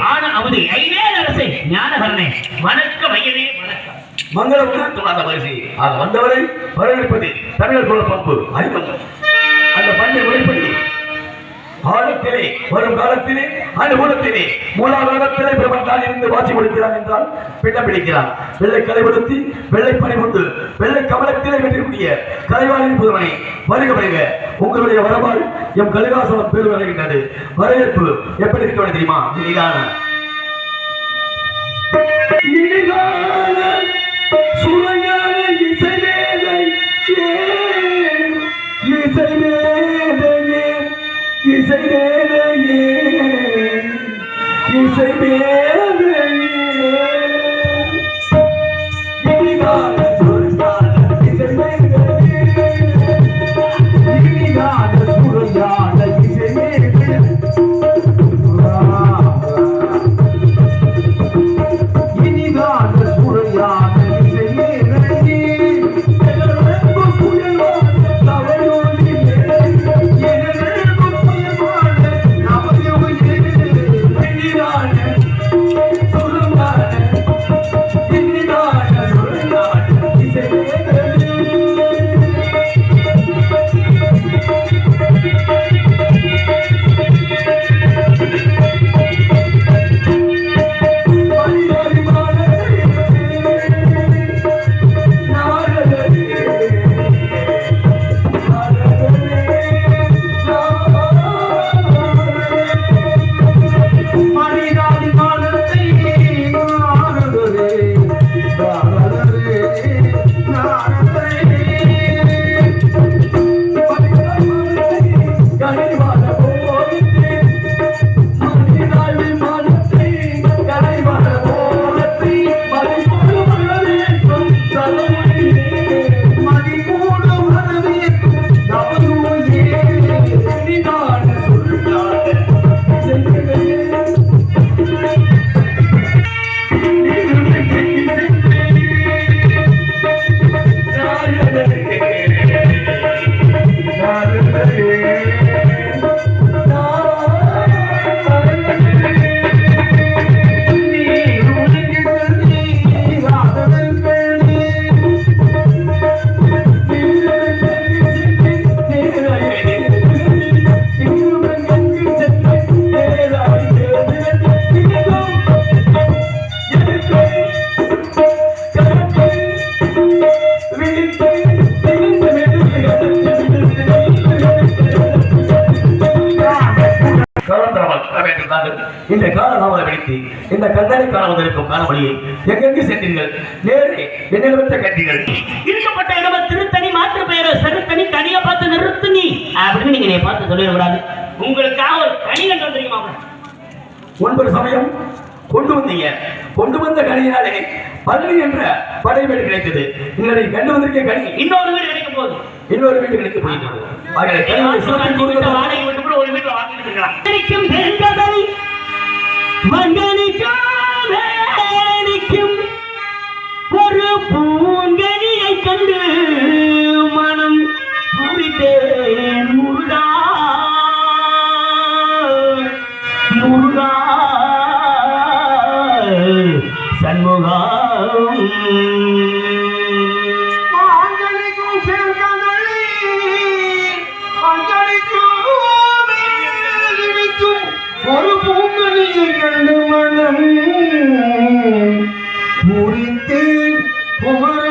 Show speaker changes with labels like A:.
A: ஆன அமுதே ஐவேல் அரசே ஞானகரனே வணக்கம் ஐயனே வணக்கம்.
B: மங்கள பரிசு வந்தவரை வரவேற்பது தமிழர் குல பண்பு அறிவம். அந்த பண்பை உழைப்படி காலத்திலே வரும் காலத்திலே அனுகூலத்திலே மூலாதாரத்திலே பிரபந்தான் இருந்து வாசி கொடுக்கிறான் என்றால் பின்ன பிடிக்கிறான். வெள்ளை கலைப்படுத்தி வெள்ளை பணி கொண்டு வெள்ளை கமலத்திலே வெற்றிக்கூடிய கலைவாணியின் புதுமனை வருக வருக. உங்களுடைய வரவால் எம் கலிகாசனம் பேர் வருகின்றது. வரவேற்பு எப்படி இருக்க தெரியுமா? சுவையான இசை மேதை இசை மேதையே இசை மேதையே இசை மேதையே இனிதான சுவையான இசை மேதையே இனிதான சுவையான இசை மேதையே இனிதான சுவையான இந்த காலநாமலை வெடித்து இந்த கண்ணனை காணவதற்கும் காணவழியை எங்கெங்கு சென்றீர்கள்? நேரே என்னிடமற்ற கண்டீர்கள்.
A: இருக்கப்பட்ட இடம் திருத்தணி மாற்று பெயர சருத்தணி கனியை பார்த்து நிறுத்து நீ அப்படின்னு நீங்க பார்த்து சொல்லிடக்கூடாது. உங்களுக்காக ஒரு கனி கண்டு வந்திருக்கீங்க.
B: 9 சமயம் கொண்டு வந்தீங்க. கொண்டு வந்த கனியினாலே பழனி என்ற படை வீடு கிடைத்தது. இன்னொரு கண்டு வந்திருக்க கனி
A: இன்னொரு வீடு கிடைக்கும் போது
B: இன்னொரு வீடு கிடைக்க போயிட்டது.
A: ஒரு வீட்டுல வாங்கிட்டு இருக்கலாம். ஒரு பூங்கனியை கண்டு மனம் முடித்தேன் முருகா முருகா சண்முகா
B: ஒரு பூங்கனியை கண்டு மனம் முடித்தேன் குமர